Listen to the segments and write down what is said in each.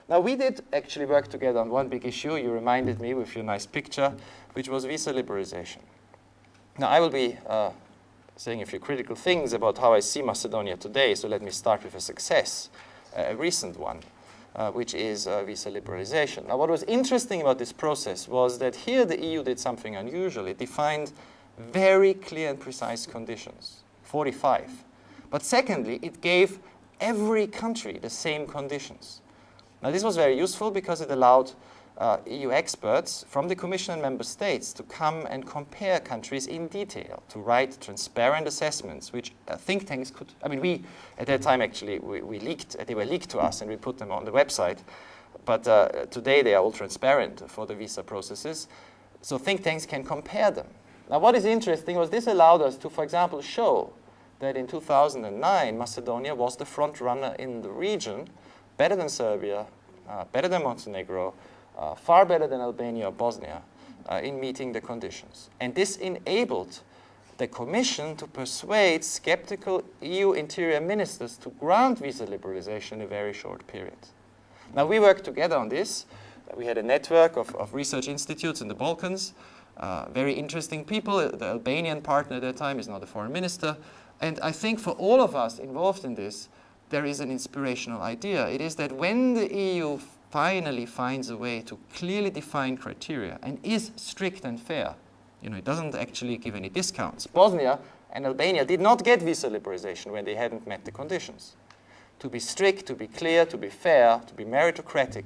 Now, we did actually work together on one big issue. You reminded me with your nice picture, which was visa liberalization. Now, I will be saying a few critical things about how I see Macedonia today, so let me start with a success, a recent one, which is visa liberalization. Now, what was interesting about this process was that here the EU did something unusual. It defined very clear and precise conditions, 45. But secondly, it gave every country the same conditions. Now, this was very useful because it allowed EU experts from the Commission and member states to come and compare countries in detail, to write transparent assessments, which think tanks could, I mean, we, at that time actually, we leaked, they were leaked to us and we put them on the website, but today they are all transparent for the visa processes, so think tanks can compare them. Now, what is interesting was this allowed us to, for example, show that in 2009, Macedonia was the front runner in the region, better than Serbia, better than Montenegro, far better than Albania or Bosnia in meeting the conditions. And this enabled the Commission to persuade skeptical EU interior ministers to grant visa liberalization in a very short period. Now, we worked together on this. We had a network of research institutes in the Balkans, very interesting people. The Albanian partner at that time is now the foreign minister. And I think for all of us involved in this, there is an inspirational idea. It is that when the EU finally finds a way to clearly define criteria and is strict and fair, it doesn't actually give any discounts. Bosnia and Albania did not get visa liberalization when they hadn't met the conditions. To be strict, to be clear, to be fair, to be meritocratic,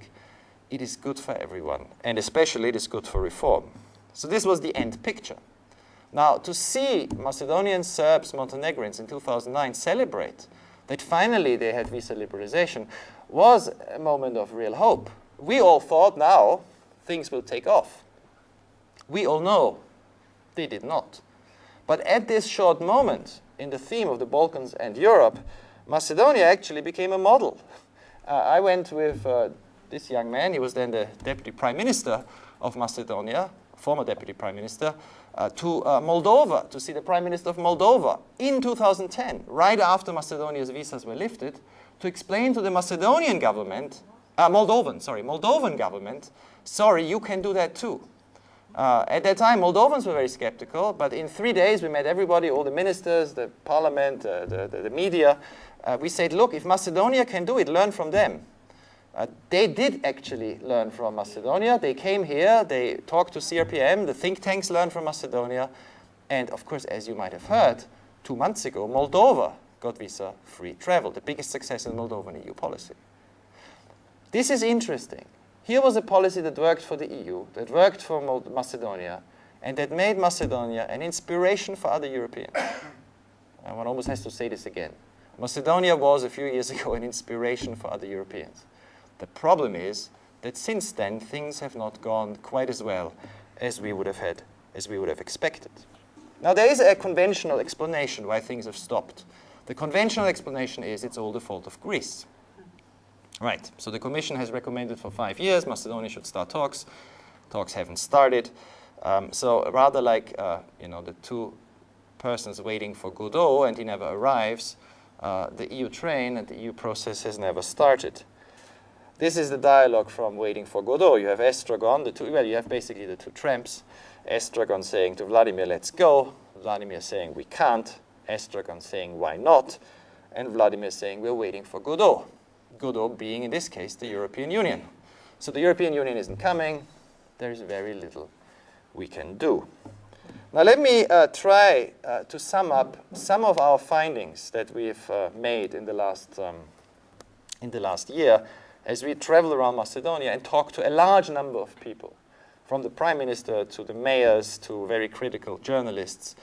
it is good for everyone, and especially it is good for reform. So this was the end picture. Now, to see Macedonians, Serbs, Montenegrins in 2009 celebrate that finally they had visa liberalization was a moment of real hope. We all thought now things will take off. We all know they did not. But at this short moment in the theme of the Balkans and Europe, Macedonia actually became a model. I went with this young man, he was then the Deputy Prime Minister of Macedonia, former Deputy Prime Minister, to Moldova, to see the Prime Minister of Moldova in 2010, right after Macedonia's visas were lifted, to explain to the Macedonian government, Moldovan government, sorry, you can do that too. At that time, Moldovans were very skeptical, but in 3 days we met everybody, all the ministers, the parliament, the media. We said, look, if Macedonia can do it, learn from them. They did actually learn from Macedonia. They came here, they talked to CRPM, the think tanks learned from Macedonia, and of course, as you might have heard, 2 months ago, Moldova got visa-free travel, the biggest success in Moldovan EU policy. This is interesting. Here was a policy that worked for the EU, that worked for Macedonia, and that made Macedonia an inspiration for other Europeans. And one almost has to say this again. Macedonia was, a few years ago, an inspiration for other Europeans. The problem is that since then, things have not gone quite as well as we would have expected. Now, there is a conventional explanation why things have stopped. The conventional explanation is it's all the fault of Greece. Right, so the Commission has recommended for 5 years Macedonia should start talks. Talks haven't started. So rather like, the two persons waiting for Godot and he never arrives, the EU train and the EU process has never started. This is the dialogue from Waiting for Godot. You have Estragon, you have basically the two tramps. Estragon saying to Vladimir, let's go. Vladimir saying, we can't. Estragon saying, why not? And Vladimir saying, we're waiting for Godot. Godot being, in this case, the European Union. So the European Union isn't coming. There is very little we can do. Now let me try to sum up some of our findings that we've made in the last year as we travel around Macedonia and talk to a large number of people, from the Prime Minister to the mayors to very critical journalists,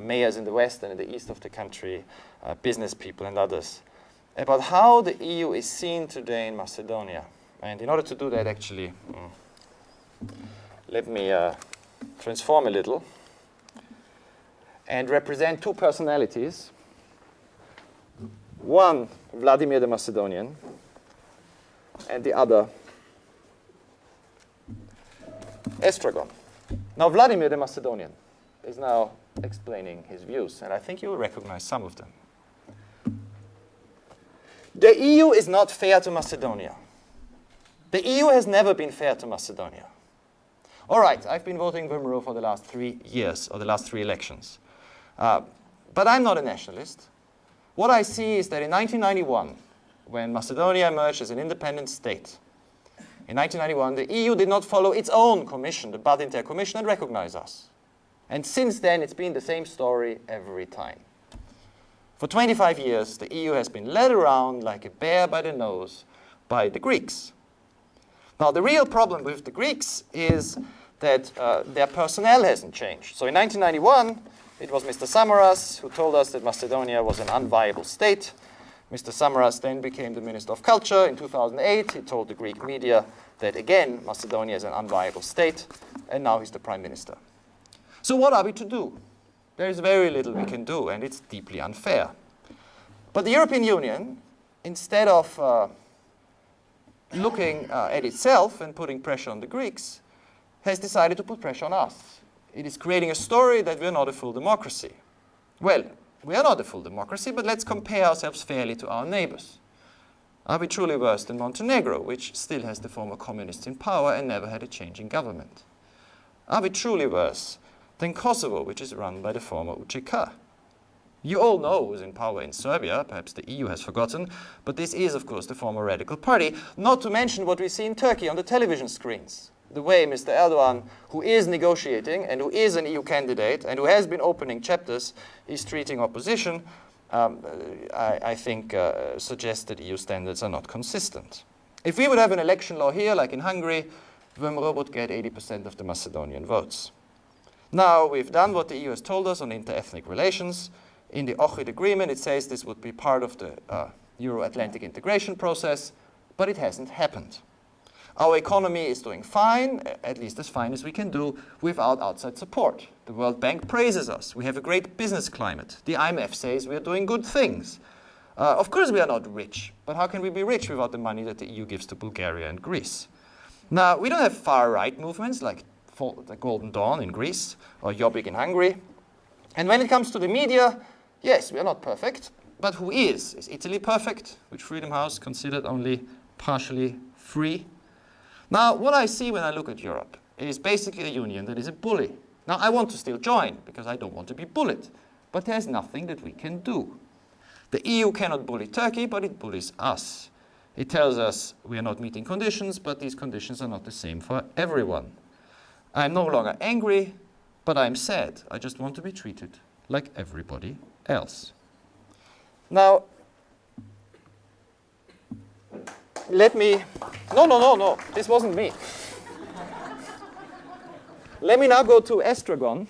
mayors in the west and in the east of the country, business people and others, about how the EU is seen today in Macedonia. And in order to do that, actually, let me transform a little and represent two personalities. One, Vladimir the Macedonian, and the other, Estragon. Now, Vladimir the Macedonian is now explaining his views, and I think you will recognize some of them. The EU is not fair to Macedonia. The EU has never been fair to Macedonia. All right, I've been voting VMRO for the last 3 years, or the last 3 elections. But I'm not a nationalist. What I see is that in 1991, when Macedonia emerged as an independent state, in 1991, the EU did not follow its own commission, the Bud Intercommission, and recognize us. And since then, it's been the same story every time. For 25 years, the EU has been led around like a bear by the nose by the Greeks. Now, the real problem with the Greeks is that their personnel hasn't changed. So in 1991, it was Mr. Samaras who told us that Macedonia was an unviable state. Mr. Samaras then became the Minister of Culture. In 2008, he told the Greek media that, again, Macedonia is an unviable state, and now he's the Prime Minister. So what are we to do? There is very little we can do, and it's deeply unfair. But the European Union, instead of looking at itself and putting pressure on the Greeks, has decided to put pressure on us. It is creating a story that we're not a full democracy. Well, we are not a full democracy, but let's compare ourselves fairly to our neighbors. Are we truly worse than Montenegro, which still has the former communists in power and never had a change in government? Are we truly worse than Kosovo, which is run by the former UČK? You all know who's in power in Serbia, perhaps the EU has forgotten, but this is, of course, the former radical party, not to mention what we see in Turkey on the television screens. The way Mr. Erdogan, who is negotiating and who is an EU candidate and who has been opening chapters, is treating opposition, I think suggests that EU standards are not consistent. If we would have an election law here, like in Hungary, VMRO would get 80% of the Macedonian votes. Now, we've done what the EU has told us on inter-ethnic relations. In the Ohrid Agreement, it says this would be part of the Euro-Atlantic integration process, but it hasn't happened. Our economy is doing fine, at least as fine as we can do, without outside support. The World Bank praises us. We have a great business climate. The IMF says we are doing good things. Of course we are not rich, but how can we be rich without the money that the EU gives to Bulgaria and Greece? Now, we don't have far-right movements like the Golden Dawn in Greece or Jobbik in Hungary. And when it comes to the media, yes, we are not perfect, but who is? Is Italy perfect, which Freedom House considered only partially free? Now, what I see when I look at Europe is basically a union that is a bully. Now, I want to still join because I don't want to be bullied, but there's nothing that we can do. The EU cannot bully Turkey, but it bullies us. It tells us we are not meeting conditions, but these conditions are not the same for everyone. I'm no longer angry, but I'm sad. I just want to be treated like everybody else. Now, No, this wasn't me. Let me now go to Estragon,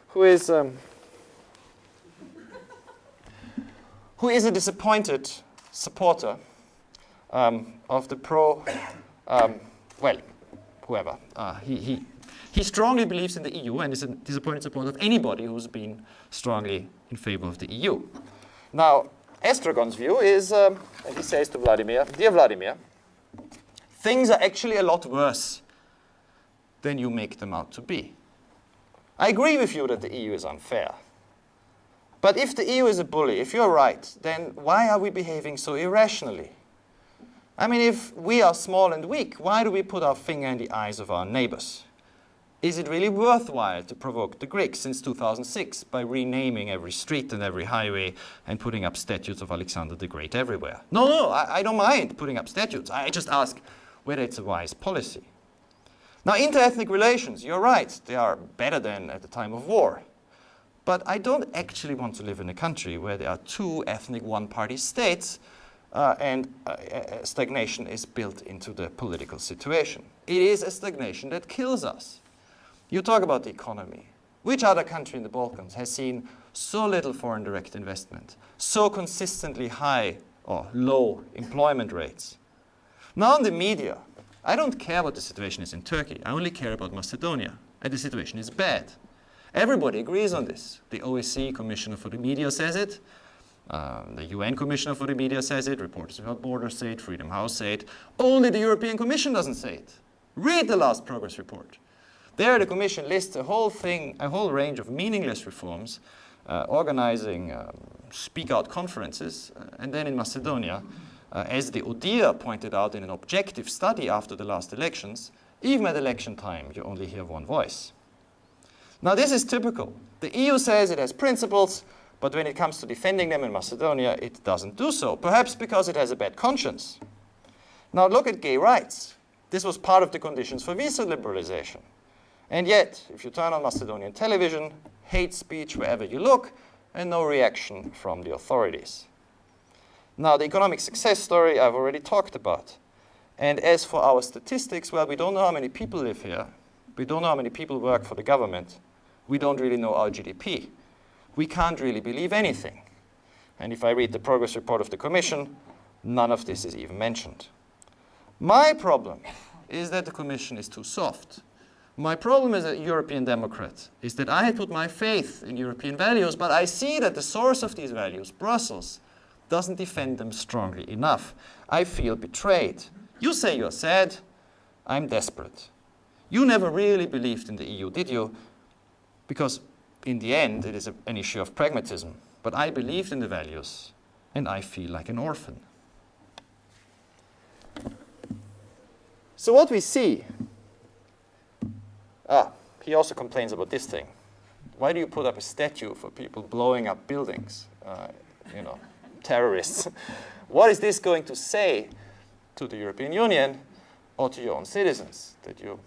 who is a disappointed supporter of the whoever. He strongly believes in the EU and is a disappointed supporter of anybody who's been strongly in favor of the EU. Now, Estragon's view is, and he says to Vladimir, "Dear Vladimir, things are actually a lot worse than you make them out to be. I agree with you that the EU is unfair. But if the EU is a bully, if you're right, then why are we behaving so irrationally? I mean, if we are small and weak, why do we put our finger in the eyes of our neighbors? Is it really worthwhile to provoke the Greeks since 2006 by renaming every street and every highway and putting up statues of Alexander the Great everywhere? No, I don't mind putting up statues. I just ask whether it's a wise policy. Now, inter-ethnic relations, you're right, they are better than at the time of war. But I don't actually want to live in a country where there are two ethnic one-party states and stagnation is built into the political situation. It is a stagnation that kills us. You talk about the economy. Which other country in the Balkans has seen so little foreign direct investment, so consistently high or low employment rates? Now on the media, I don't care what the situation is in Turkey. I only care about Macedonia, and the situation is bad. Everybody agrees on this. The OSCE Commissioner for the Media says it. The UN Commissioner for the Media says it. Reporters Without Borders say it. Freedom House say it. Only the European Commission doesn't say it. Read the last progress report. There the Commission lists a whole range of meaningless reforms, organizing speak-out conferences, and then in Macedonia, as the ODIHR pointed out in an objective study after the last elections, even at election time, you only hear one voice. Now, this is typical. The EU says it has principles, but when it comes to defending them in Macedonia, it doesn't do so, perhaps because it has a bad conscience. Now, look at gay rights. This was part of the conditions for visa liberalization. And yet, if you turn on Macedonian television, hate speech wherever you look, and no reaction from the authorities. Now, the economic success story I've already talked about. And as for our statistics, well, we don't know how many people live here. We don't know how many people work for the government. We don't really know our GDP. We can't really believe anything. And if I read the progress report of the Commission, none of this is even mentioned. My problem is that the Commission is too soft. My problem as a European Democrat is that I had put my faith in European values, but I see that the source of these values, Brussels, doesn't defend them strongly enough. I feel betrayed. You say you're sad. I'm desperate. You never really believed in the EU, did you? Because in the end, it is an issue of pragmatism. But I believed in the values, and I feel like an orphan. So what we see, he also complains about this thing. Why do you put up a statue for people blowing up buildings? Terrorists. What is this going to say to the European Union or to your own citizens, that you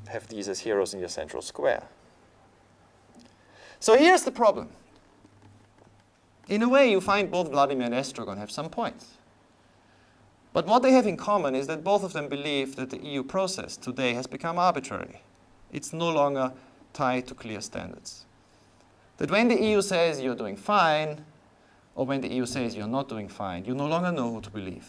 have these as heroes in your central square? So here's the problem. In a way, you find both Vladimir and Estragon have some points. But what they have in common is that both of them believe that the EU process today has become arbitrary. It's no longer tied to clear standards. That when the EU says you're doing fine, or when the EU says you're not doing fine, you no longer know who to believe.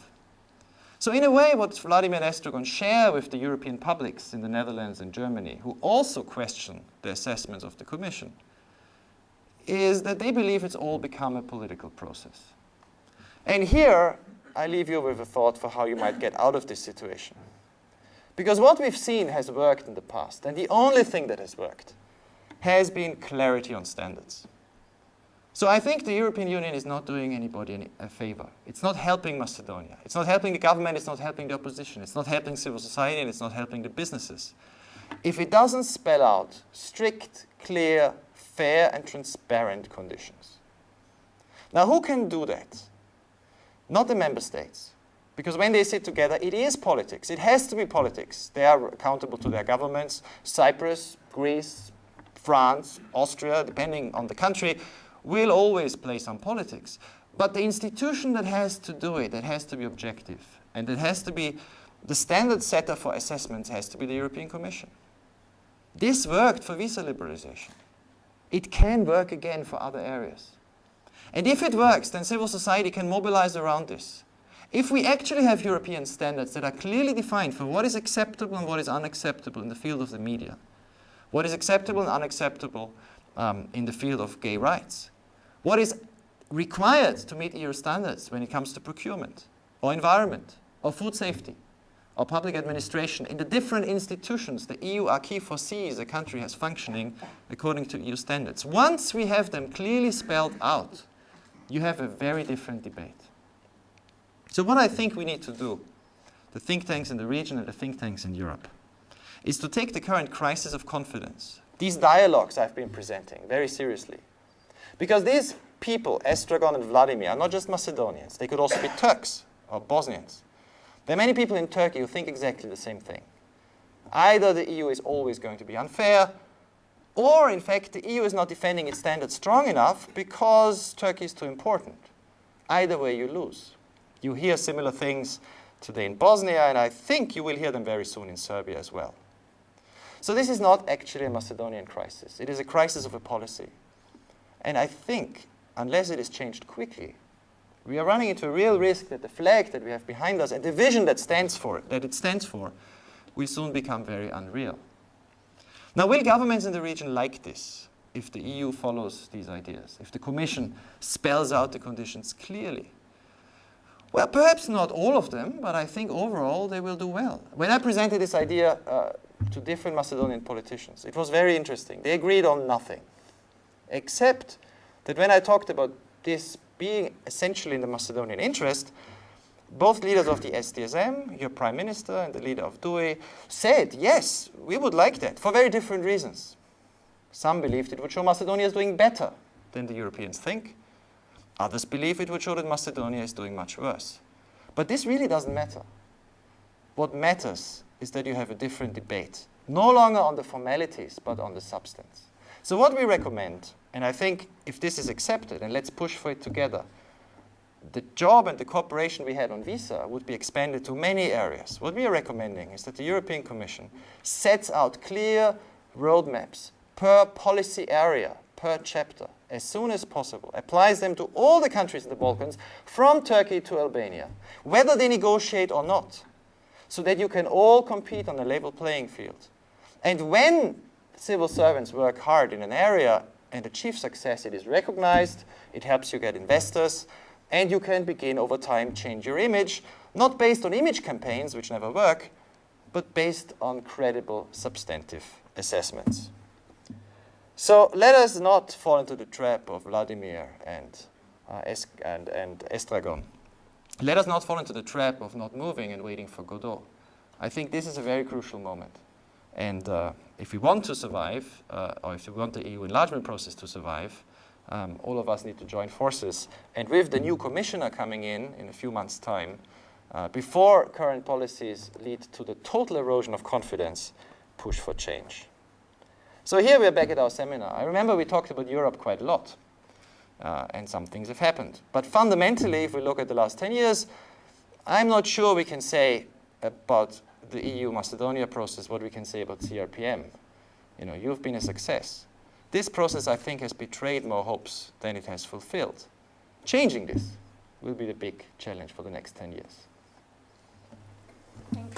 So in a way, what Vladimir and Estragon share with the European publics in the Netherlands and Germany, who also question the assessments of the Commission, is that they believe it's all become a political process. And here, I leave you with a thought for how you might get out of this situation. Because what we've seen has worked in the past, and the only thing that has worked has been clarity on standards. So I think the European Union is not doing anybody a favor. It's not helping Macedonia. It's not helping the government, it's not helping the opposition, it's not helping civil society, and it's not helping the businesses. If it doesn't spell out strict, clear, fair, and transparent conditions. Now, who can do that? Not the member states. Because when they sit together, it is politics. It has to be politics. They are accountable to their governments. Cyprus, Greece, France, Austria, depending on the country, will always play some politics. But the institution that has to do it, that has to be objective, and that has to be the standard setter for assessments, has to be the European Commission. This worked for visa liberalization. It can work again for other areas. And if it works, then civil society can mobilize around this. If we actually have European standards that are clearly defined for what is acceptable and what is unacceptable in the field of the media, what is acceptable and unacceptable in the field of gay rights, what is required to meet EU standards when it comes to procurement, or environment, or food safety, or public administration, in the different institutions the EU acquis foresees a country has functioning according to EU standards. Once we have them clearly spelled out, you have a very different debate. So what I think we need to do, the think tanks in the region and the think tanks in Europe, is to take the current crisis of confidence, these dialogues I've been presenting, very seriously. Because these people, Estragon and Vladimir, are not just Macedonians. They could also be Turks or Bosnians. There are many people in Turkey who think exactly the same thing. Either the EU is always going to be unfair, or in fact the EU is not defending its standards strong enough because Turkey is too important. Either way you lose. You hear similar things today in Bosnia, and I think you will hear them very soon in Serbia as well. So this is not actually a Macedonian crisis. It is a crisis of a policy. And I think, unless it is changed quickly, we are running into a real risk that the flag that we have behind us and the vision that it stands for will soon become very unreal. Now, will governments in the region like this if the EU follows these ideas, if the Commission spells out the conditions clearly? Well, perhaps not all of them, but I think overall they will do well. When I presented this idea to different Macedonian politicians, it was very interesting. They agreed on nothing, except that when I talked about this being essentially in the Macedonian interest, both leaders of the SDSM, your prime minister and the leader of DUI, said, yes, we would like that, for very different reasons. Some believed it would show Macedonia is doing better than the Europeans think. Others believe it would show that Macedonia is doing much worse. But this really doesn't matter. What matters is that you have a different debate, no longer on the formalities, but on the substance. So what we recommend, and I think if this is accepted, and let's push for it together, the job and the cooperation we had on visa would be expanded to many areas. What we are recommending is that the European Commission sets out clear roadmaps per policy area, per chapter, as soon as possible, applies them to all the countries in the Balkans, from Turkey to Albania, whether they negotiate or not, so that you can all compete on a level playing field. And when civil servants work hard in an area and achieve success, it is recognized, it helps you get investors, and you can begin over time change your image, not based on image campaigns, which never work, but based on credible substantive assessments. So let us not fall into the trap of Vladimir and Estragon. Let us not fall into the trap of not moving and waiting for Godot. I think this is a very crucial moment. And if we want to survive, or if we want the EU enlargement process to survive, all of us need to join forces. And with the new commissioner coming in a few months' time, before current policies lead to the total erosion of confidence, push for change. So here we are back at our seminar. I remember we talked about Europe quite a lot, and some things have happened. But fundamentally, if we look at the last 10 years, I'm not sure we can say about the EU-Macedonia process what we can say about CRPM. You know, you've been a success. This process, I think, has betrayed more hopes than it has fulfilled. Changing this will be the big challenge for the next 10 years. Thank you.